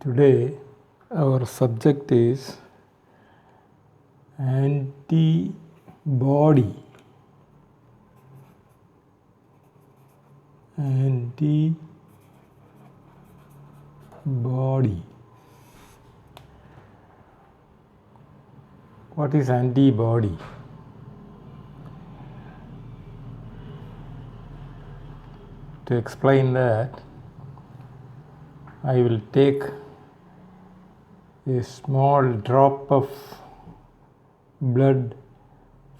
Today our subject is antibody. Antibody. What is antibody? To explain that, I will take a small drop of blood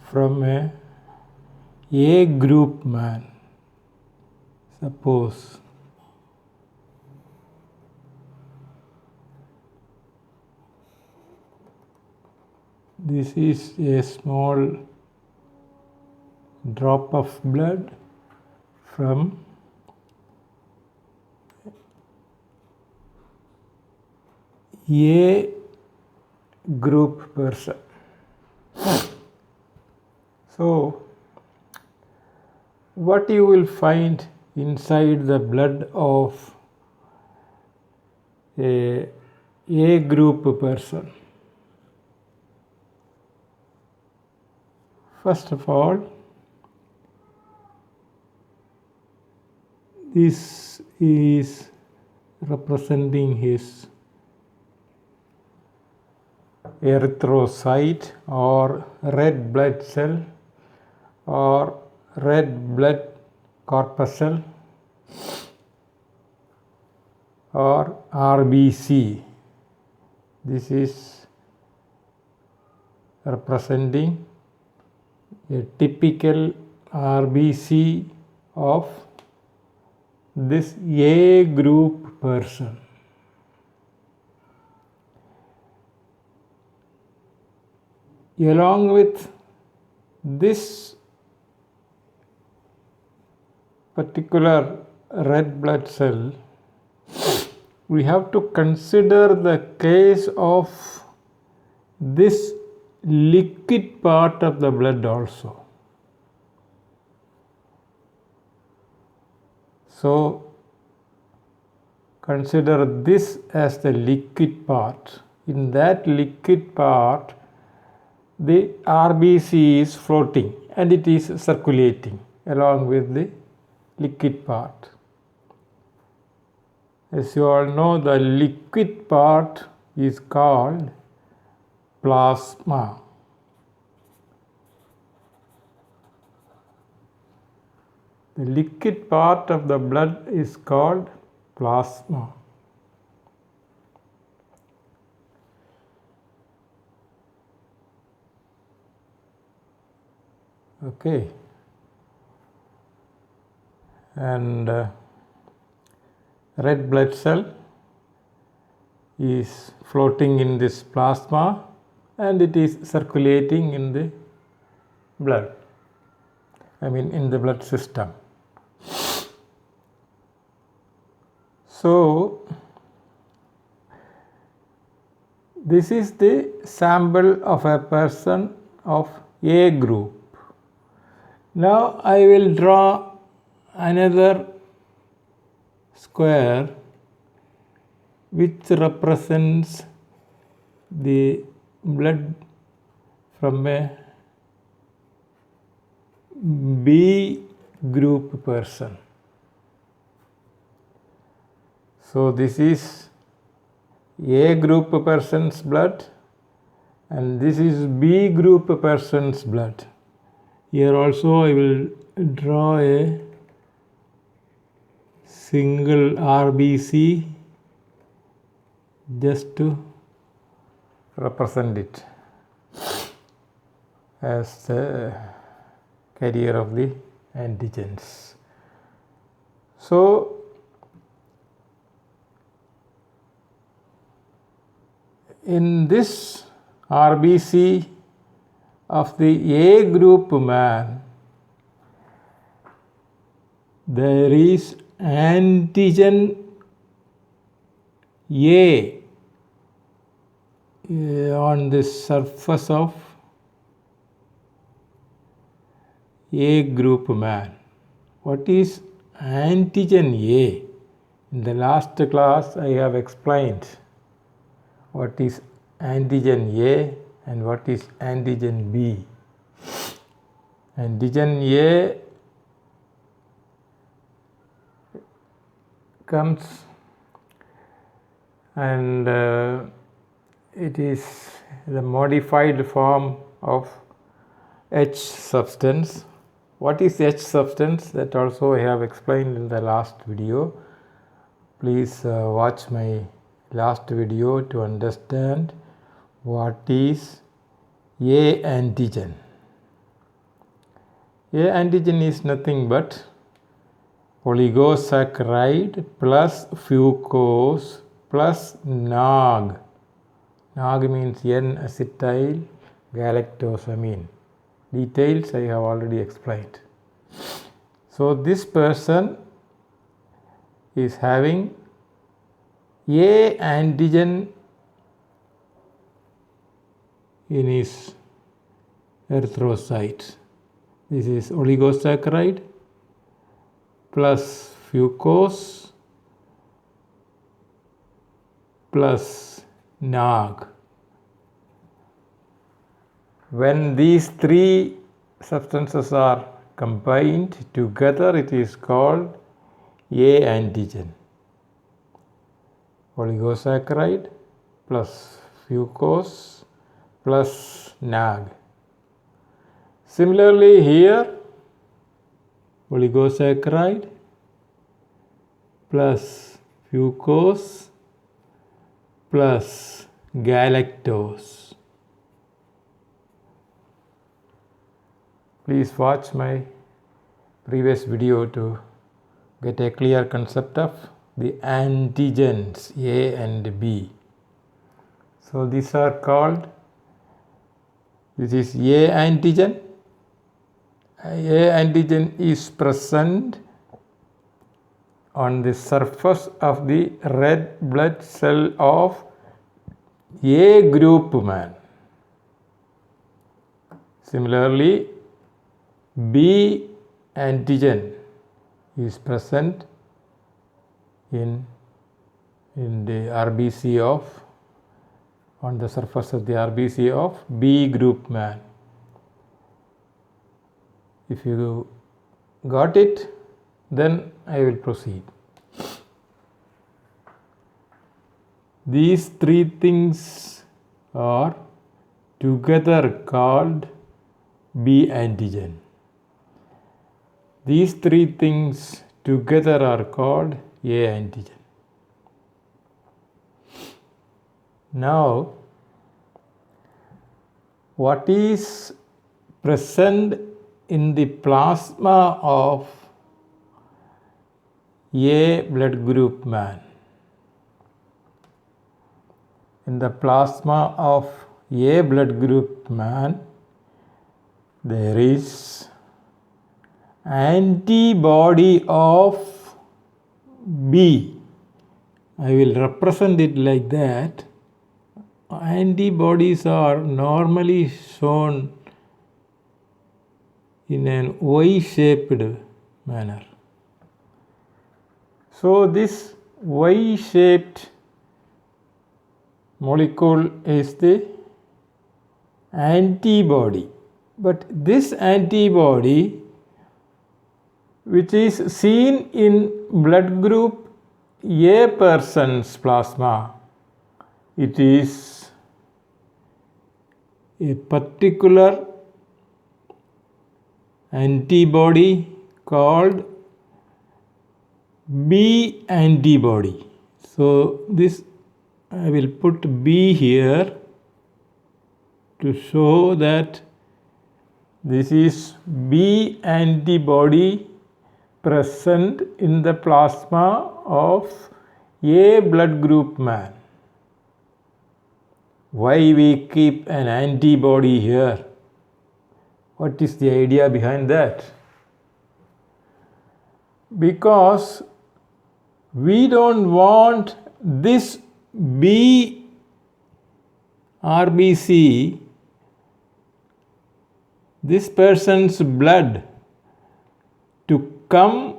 from a A group man. Suppose this is a small drop of blood from A group person. So, what you will find inside the blood of a group person? First of all, this is representing his erythrocyte or red blood cell or red blood corpuscle or RBC. This is representing a typical RBC of this A group person. Along with this particular red blood cell, we have to consider the case of this liquid part of the blood also. So, consider this as the liquid part. In that liquid part, the RBC is floating and it is circulating along with the liquid part. As you all know, the liquid part is called plasma. The liquid part of the blood is called plasma. Okay, and red blood cell is floating in this plasma and it is circulating in the blood, in the blood system. So, this is the sample of a person of A group. Now I will draw another square which represents the blood from a B group person. So this is A group person's blood and this is B group person's blood. Here also I will draw a single RBC just to represent it as the carrier of the antigens. So, in this RBC of the A group man, there is antigen A on the surface of A group man. What is antigen A? In the last class I have explained what is antigen A and what is antigen B. Antigen A comes and it is the modified form of H substance. What is H substance? That also I have explained in the last video. Please watch my last video to understand what is A antigen. A antigen is nothing but oligosaccharide plus fucose plus NAG. NAG means N-acetyl galactosamine. Details I have already explained. So this person is having A antigen in his erythrocyte. This is oligosaccharide plus fucose plus NAG. When these three substances are combined together, it is called A antigen. Oligosaccharide plus fucose plus NAG. Similarly here, oligosaccharide plus fucose plus galactose. Please watch my previous video to get a clear concept of the antigens A and B. So these are called, this is A antigen. A antigen is present on the surface of the red blood cell of A group man. Similarly, B antigen is present in the RBC of, on the surface of the RBC of B group man. If you got it, then I will proceed. These three things are together called B antigen. These three things together are called A antigen. Now, what is present in the plasma of A blood group man? In the plasma of A blood group man, there is antibody of B. I will represent it like that. Antibodies are normally shown in an Y-shaped manner. So this Y-shaped molecule is the antibody. But this antibody, which is seen in blood group A person's plasma, it is a particular antibody called B antibody. So this I will put B here to show that this is B antibody present in the plasma of A blood group man. Why we keep an antibody here? What is the idea behind that? Because we don't want this B RBC, this person's blood, to come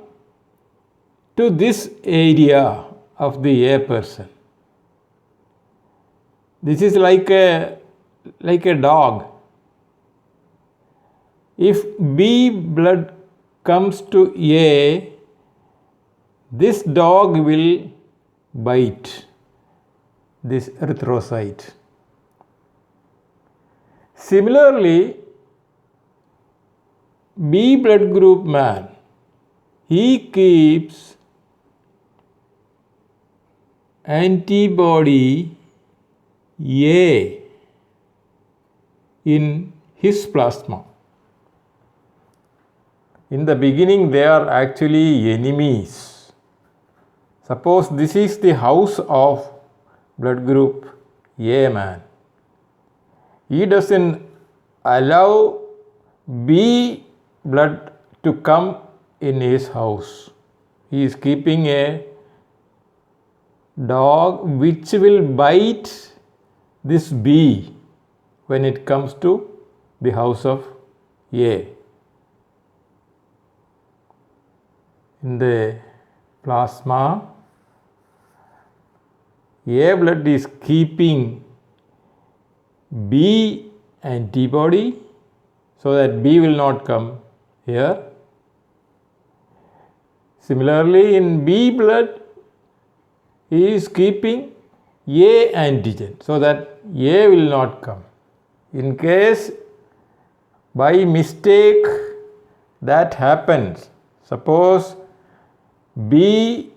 to this area of the A person. This is like a dog. If B blood comes to A, this dog will bite this erythrocyte. Similarly, B blood group man, he keeps antibody A in his plasma. In the beginning, they are actually enemies. Suppose this is the house of blood group A man. He doesn't allow B blood to come in his house. He is keeping a dog which will bite this B when it comes to the house of A. In the plasma, A blood is keeping B antibody so that B will not come here. Similarly, in B blood, he is keeping A antigen so that A will not come. In case by mistake that happens, suppose B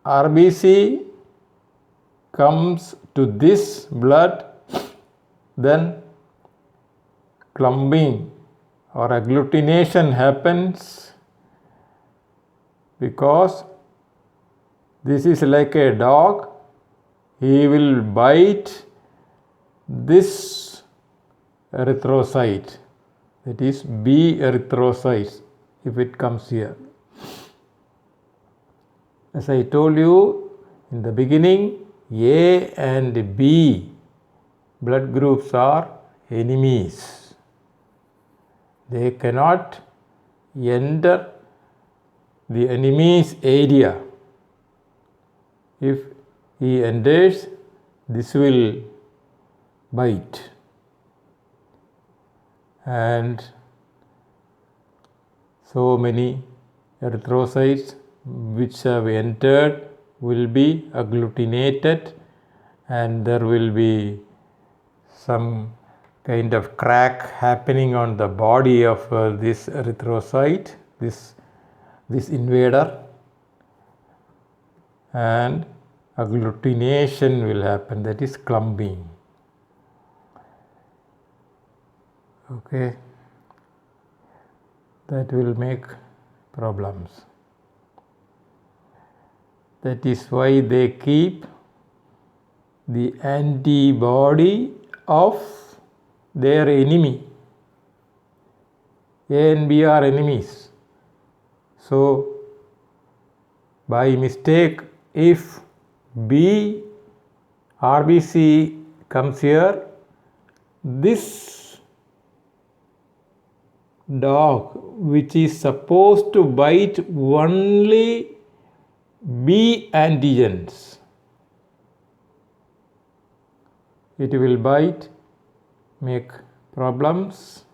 RBC comes to this blood, then clumping or agglutination happens because this is like a dog. He will bite this erythrocyte, that is B erythrocytes, if it comes here. As I told you in the beginning, A and B blood groups are enemies. They cannot enter the enemy's area. If he enters, this will bite. And so many erythrocytes which have entered will be agglutinated, and there will be some kind of crack happening on the body of this erythrocyte, this invader, and agglutination will happen, that is clumping. Okay, that will make problems. That is why they keep the antibody of their enemy. A and B are enemies. So, by mistake, if B RBC comes here, this dog which is supposed to bite only B antigens, it will bite, make problems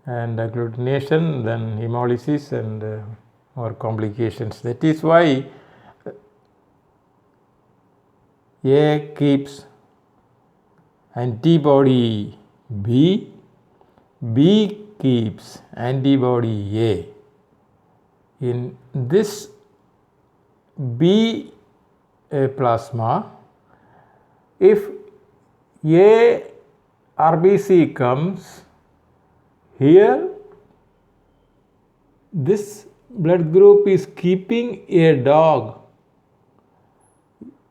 and agglutination, then hemolysis and more complications. That is why A keeps antibody B, B keeps antibody A. In this B plasma, if A RBC comes here, this blood group is keeping a dog.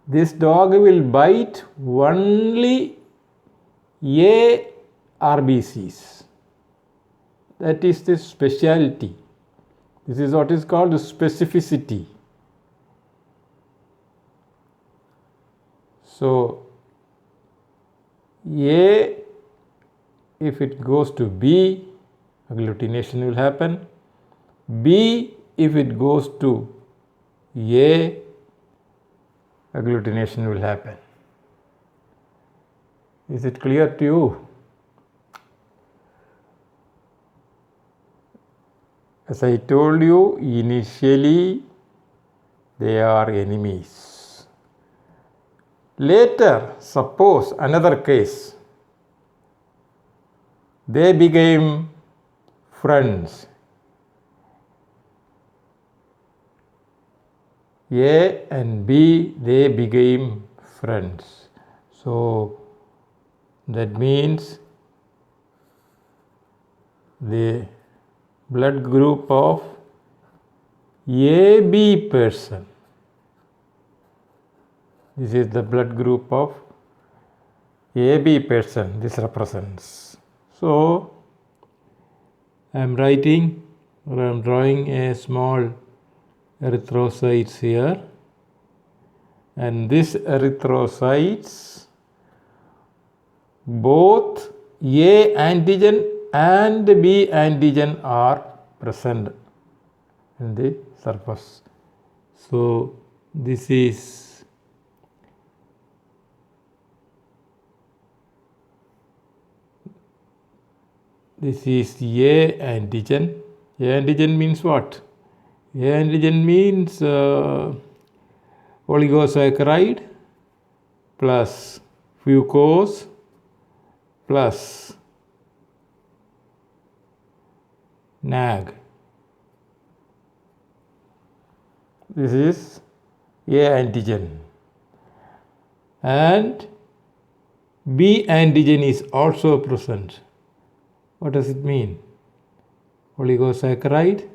This dog will bite only A RBCs. That is the specialty. This is what is called specificity. So, A, if it goes to B, agglutination will happen. B, if it goes to A, agglutination will happen. Is it clear to you? As I told you, initially they are enemies. Later, suppose another case, they became friends. A and B, they became friends. So that means the blood group of AB person. This is the blood group of AB person, this represents. So I am writing or I am drawing a small erythrocytes here, and this erythrocytes, both A antigen and B antigen are present in the surface. So this is A antigen. A antigen means what? A antigen means oligosaccharide plus fucose plus NAG. This is A antigen. And B antigen is also present. What does it mean? Oligosaccharide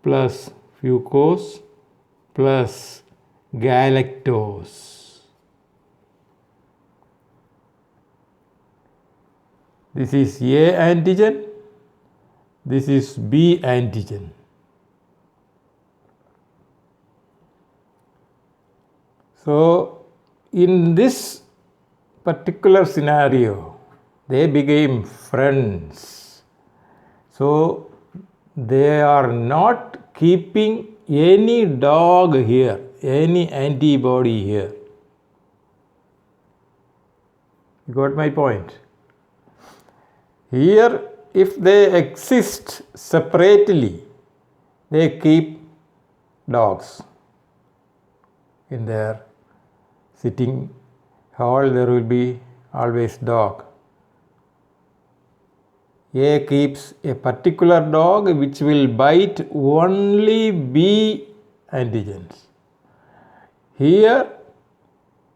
plus fucose plus galactose. This is A antigen. This is B antigen. So in this particular scenario, they became friends. So they are not keeping any dog here, any antibody here. You got my point? Here, if they exist separately, they keep dogs in their sitting hall. There will be always dog. A keeps a particular dog which will bite only B antigens. Here,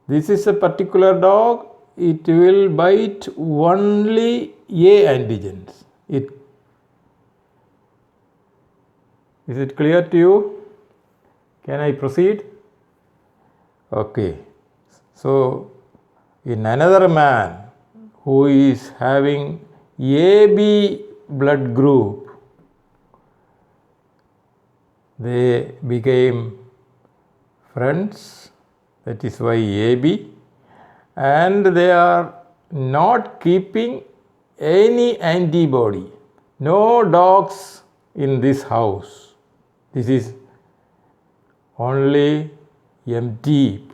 this is a particular dog, it will bite only A antigens. Is it clear to you? Can I proceed? Okay. So, in another man who is having AB blood group, they became friends, that is why AB, and they are not keeping any antibody, no dogs in this house. This is only empty,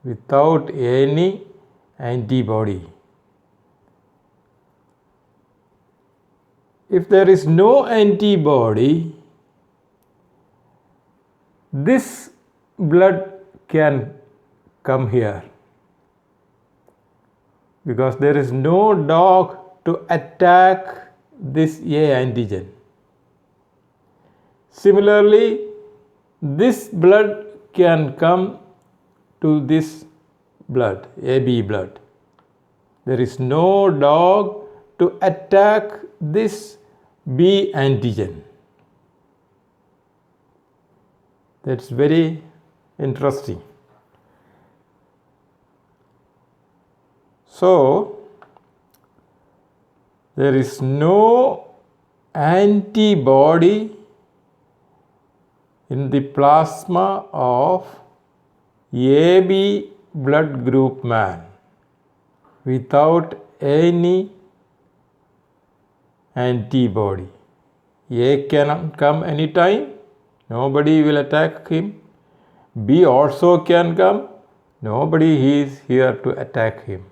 without any antibody. If there is no antibody, this blood can come here because there is no dog to attack this A antigen. Similarly, this blood can come to this blood, AB blood. There is no dog to attack this B antigen. That's very interesting. So, there is no antibody in the plasma of AB blood group man without any antibody. A can come anytime, nobody will attack him. B also can come, nobody is here to attack him.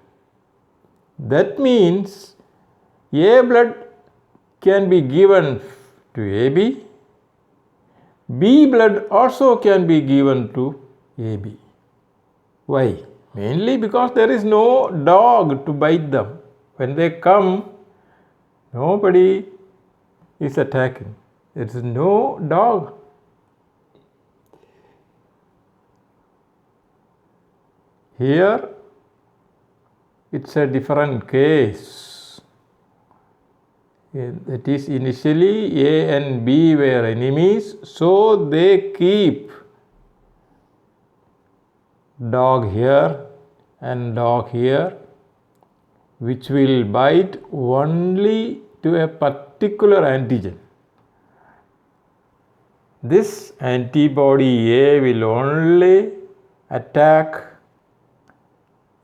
That means A blood can be given to AB, B blood also can be given to AB. Why? Mainly because there is no dog to bite them. When they come, nobody is attacking. There is no dog. Here, it's a different case. That is, initially A and B were enemies, so they keep dog here and dog here, which will bite only to a particular antigen. This antibody A will only attack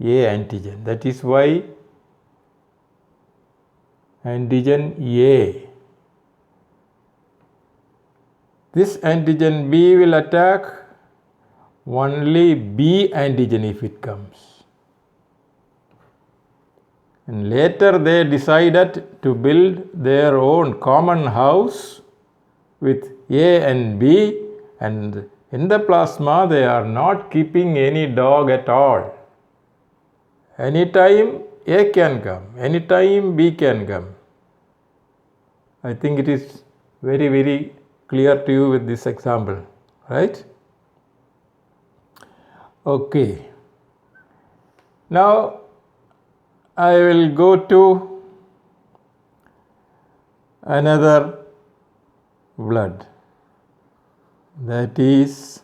A antigen. That is why antigen A. This antigen B will attack only B antigen if it comes. And later they decided to build their own common house with A and B, and in the plasma they are not keeping any dog at all. Anytime A can come, anytime B can come. I think it is very, very clear to you with this example, right? Okay. Now I will go to another blood, that is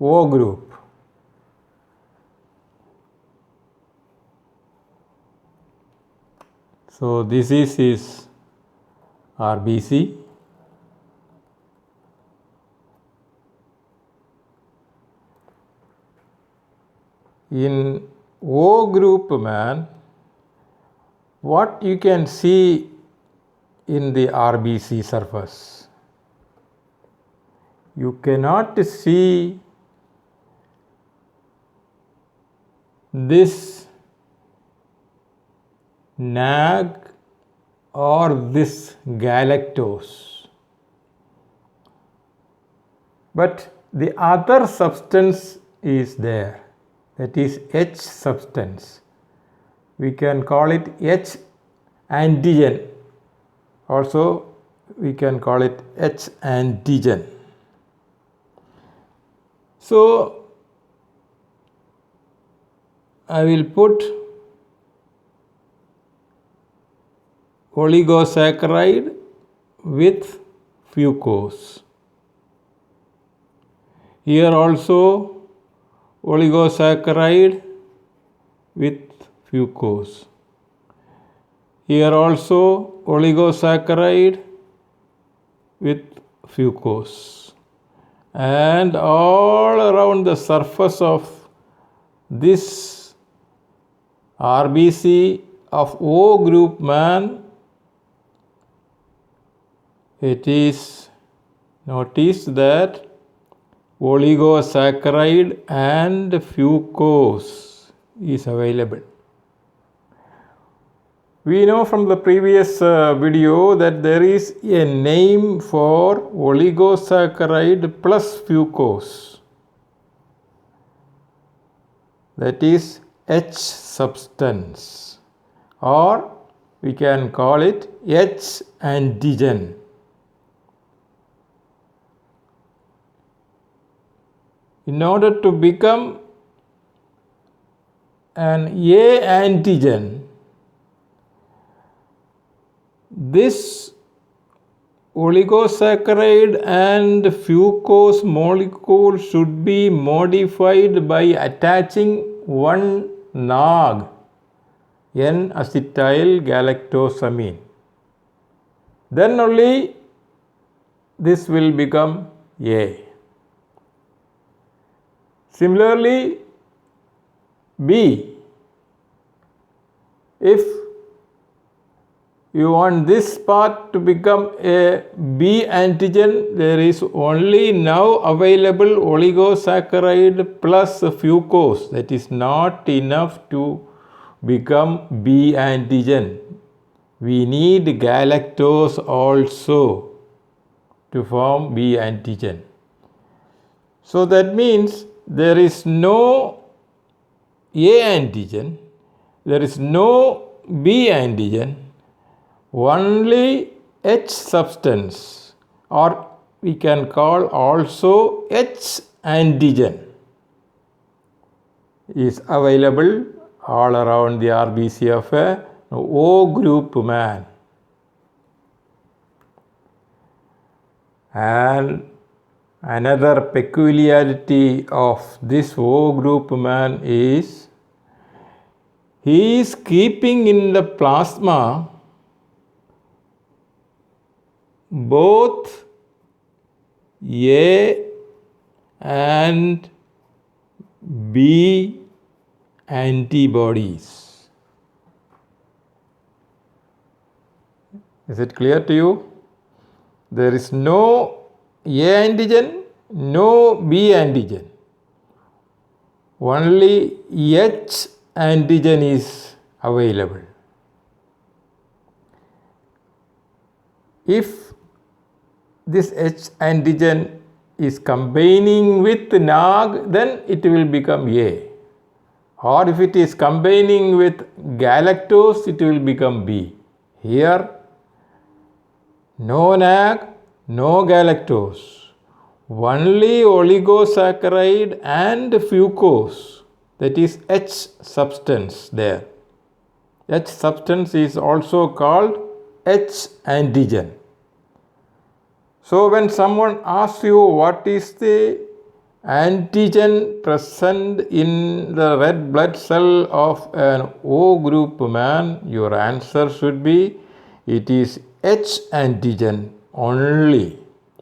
O group. So this is his RBC. In O group man, what you can see in the RBC surface? You cannot see this NAG or this galactose, but the other substance is there, that is H substance. We can call it H antigen. Also, we can call it H antigen. So, I will put oligosaccharide with fucose. Here also oligosaccharide with fucose. Here also oligosaccharide with fucose. And all around the surface of this RBC of O group man, it is noticed that oligosaccharide and fucose is available. We know from the previous video that there is a name for oligosaccharide plus fucose, that is H substance, or we can call it H antigen. In order to become an A antigen, this oligosaccharide and fucose molecule should be modified by attaching one NAG, N-acetyl galactosamine. Then only this will become A. Similarly, B, if you want this part to become a B antigen, there is only now available oligosaccharide plus fucose. That is not enough to become B antigen. We need galactose also to form B antigen. So that means there is no A antigen, there is no B antigen, only H substance, or we can call also H antigen, is available all around the RBC of a O group man. And another peculiarity of this O group man is he is keeping in the plasma both A and B antibodies. Is it clear to you? There is no A antigen, no B antigen. Only H antigen is available. If this H antigen is combining with NAG, then it will become A. Or if it is combining with galactose, it will become B. Here, no NAG, no galactose, only oligosaccharide and fucose, that is H substance there. H substance is also called H antigen. So when someone asks you what is the antigen present in the red blood cell of an O group man, your answer should be it is H antigen only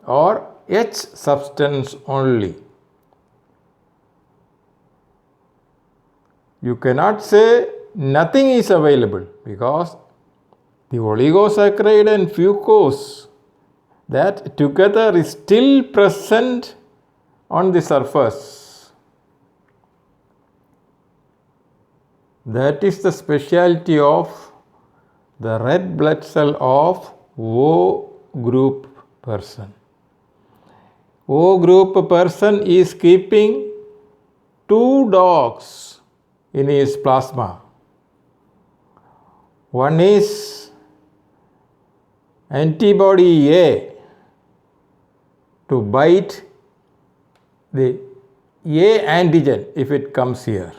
or H substance only. You cannot say nothing is available because the oligosaccharide and fucose, that together is still present on the surface. That is the specialty of the red blood cell of O group person. O group person is keeping two dogs in his plasma. One is antibody A to bite the A antigen if it comes here.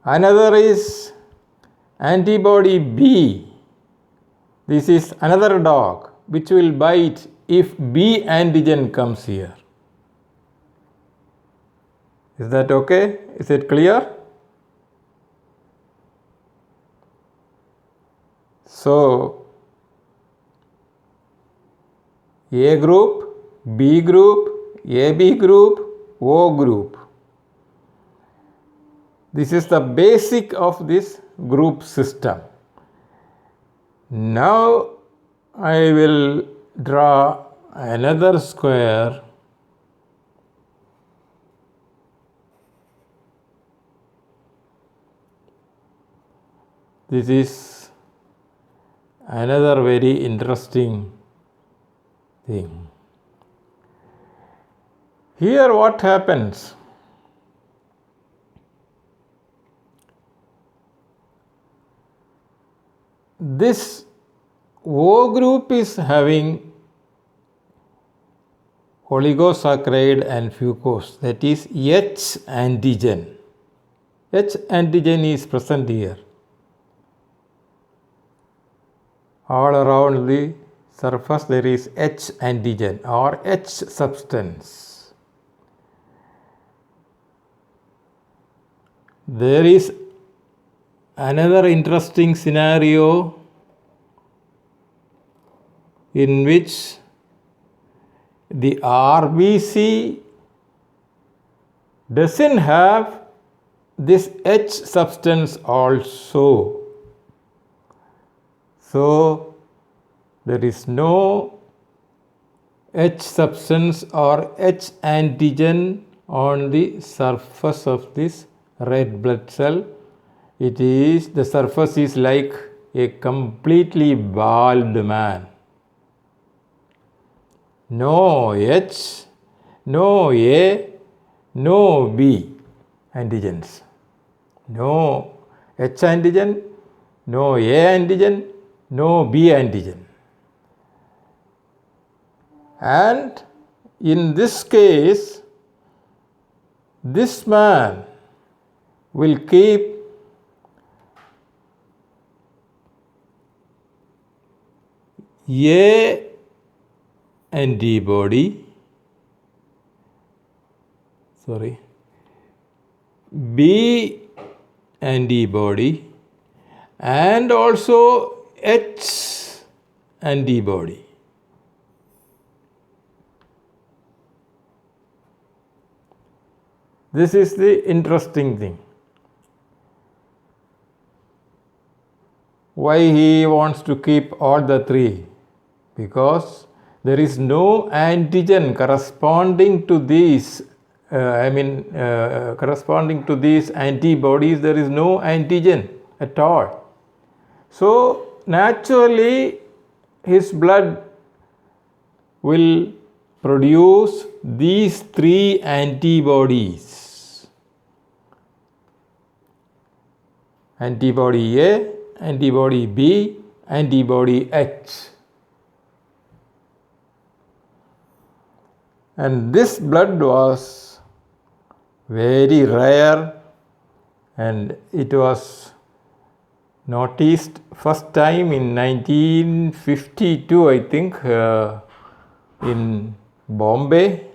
Another is antibody B. This is another dog which will bite if B antigen comes here. Is that okay? Is it clear? So, A group, B group, AB group, O group. This is the basic of this group system. Now I will draw another square . This is another very interesting thing. Here what happens? This O group is having oligosaccharide and fucose, that is H antigen. H antigen is present here. All around the surface there is H antigen or H substance. There is another interesting scenario in which the RBC doesn't have this H substance also. So there is no H substance or H antigen on the surface of this red blood cell. The surface is like a completely bald man. No H, no A, no B antigens. No H antigen, no A antigen, no B antigen. And in this case, this man will keep A antibody, B antibody, and also H antibody. This is the interesting thing. Why he wants to keep all the three? Because there is no antigen corresponding to these, corresponding to these antibodies, there is no antigen at all. So naturally his blood will produce these three antibodies. Antibody A, antibody B, antibody H. And this blood was very rare, and it was noticed first time in 1952, I think, in Bombay.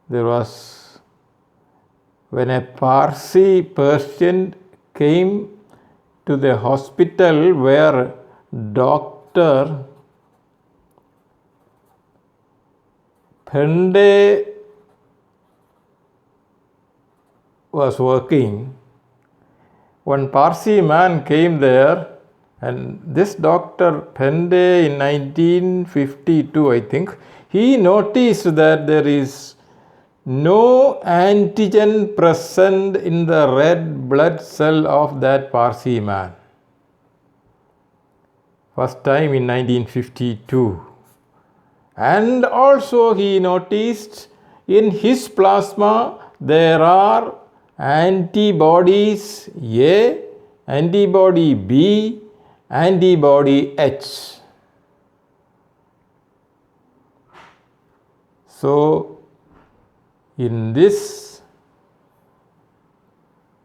There was, when a Parsi patient came to the hospital where Dr. Bombay was working. One Parsi man came there, and this Dr. Bombay in 1952, I think, he noticed that there is no antigen present in the red blood cell of that Parsi man. First time in 1952. And also he noticed in his plasma there are antibodies A, antibody B, antibody H. So in this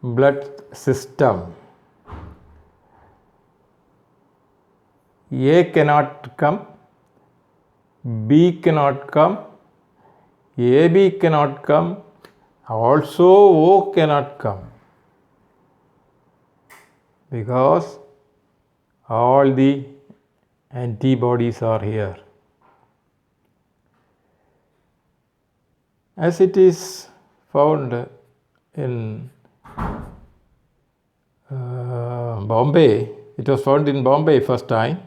blood system, A cannot come, B cannot come, AB cannot come, also O cannot come, because all the antibodies are here. As it is found in Bombay, it was found in Bombay first time.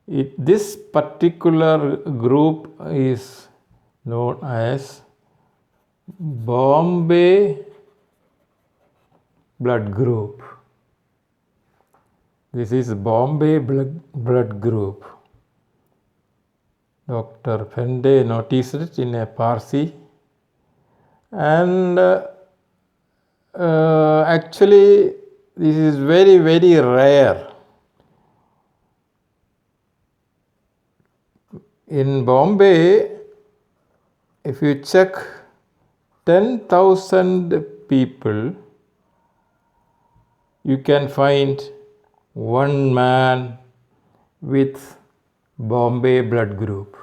This particular group is known as Bombay blood group. This is Bombay blood group. Dr. Bombay noticed it in a Parsi, and actually this is very, very rare. In Bombay, if you check 10,000 people, you can find one man with Bombay blood group.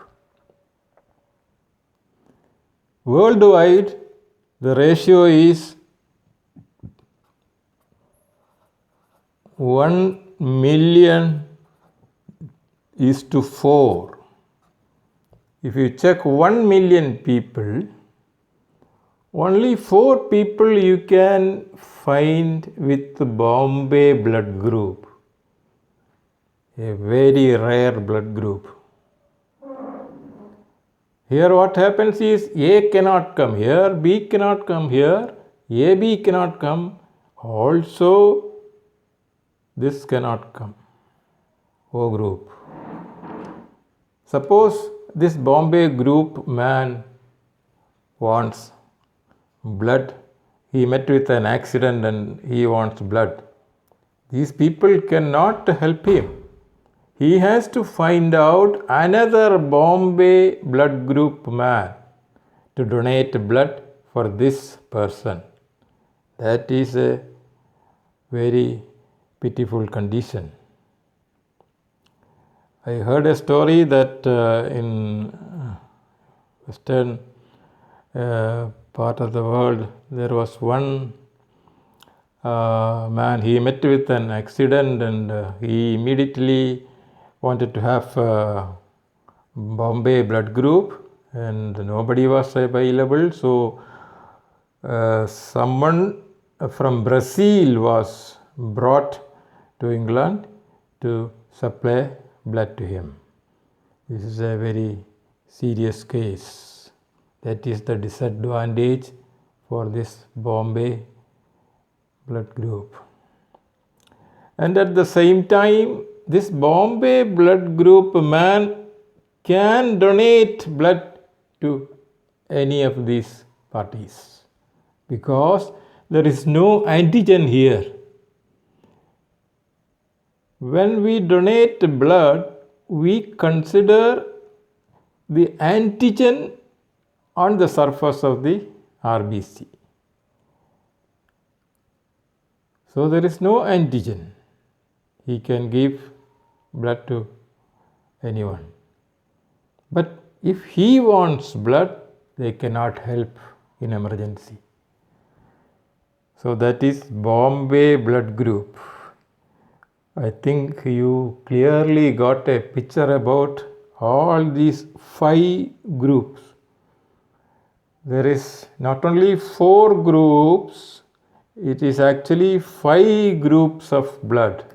Worldwide, the ratio is 1,000,000:4. If you check 1,000,000 people, Only 4 people you can find with Bombay blood group, a very rare blood group. Here what happens is A cannot come here, B cannot come here, AB cannot come, also this cannot come, O group. Suppose this Bombay group man wants blood, he met with an accident and he wants blood. These people cannot help him. He has to find out another Bombay blood group man to donate blood for this person. That is a very pitiful condition. I heard a story that in Western part of the world, there was one man, he met with an accident and he immediately wanted to have Bombay blood group and nobody was available. So someone from Brazil was brought to England to supply blood to him. This is a very serious case. That is the disadvantage for this Bombay blood group. And at the same time, this Bombay blood group man can donate blood to any of these parties because there is no antigen here. When we donate blood, we consider the antigen on the surface of the RBC. So there is no antigen. He can give blood to anyone. But if he wants blood, they cannot help in emergency. So that is Bombay blood group. I think you clearly got a picture about all these 5 groups. There is not only 4 groups, it is actually 5 groups of blood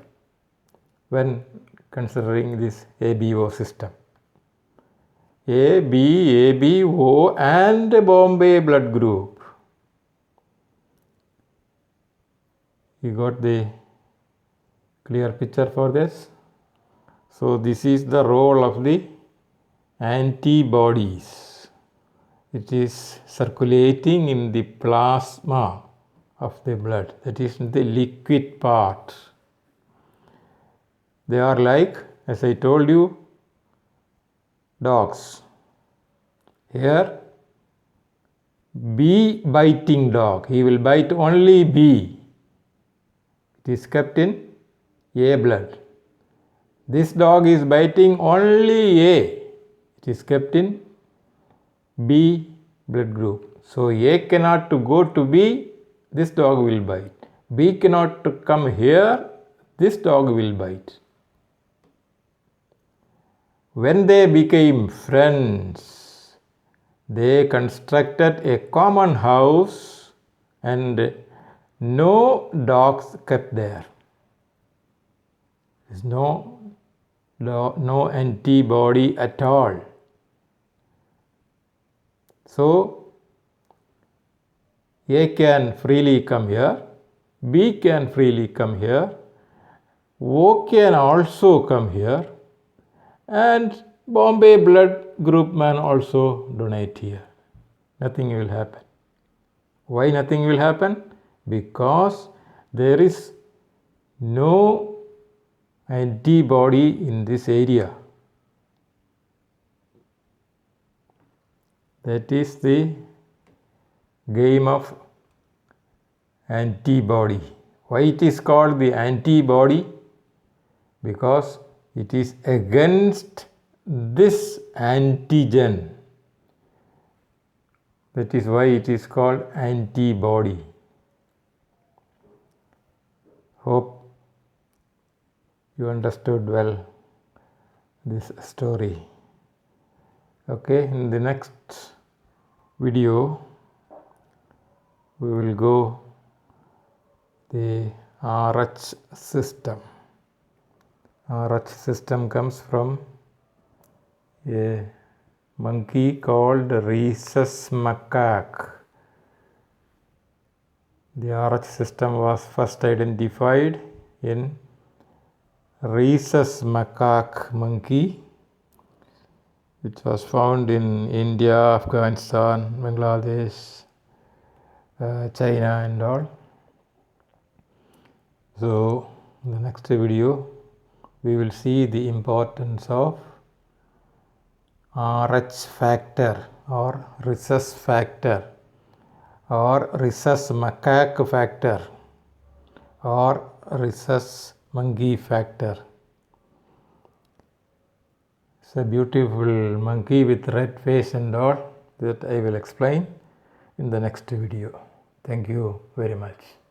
when considering this ABO system. A, B, AB, O and Bombay blood group. You got the clear picture for this? So this is the role of the antibodies. It is circulating in the plasma of the blood, that is in the liquid part. They are like, as I told you, dogs. Here, bee biting dog. He will bite only bee. It is kept in A blood. This dog is biting only A. It is kept in B blood group. So A cannot go to B, this dog will bite. B cannot come here, this dog will bite. When they became friends, they constructed a common house and no dogs kept there. There is no antibody at all. So A can freely come here, B can freely come here, O can also come here, and Bombay blood group man also donate here. Nothing will happen. Why nothing will happen? Because there is no antibody in this area. That is the game of antibody. Why it is called the antibody? Because it is against this antigen. That is why it is called antibody. Hope you understood well this story. Okay, in the next video we will go the RH system. RH system comes from a monkey called rhesus macaque. The RH system was first identified in rhesus macaque monkey, which was found in India, Afghanistan, Bangladesh, China and all. So in the next video we will see the importance of RH factor or rhesus factor or rhesus macaque factor or rhesus monkey factor. It's a beautiful monkey with red face and all that I will explain in the next video. Thank you very much.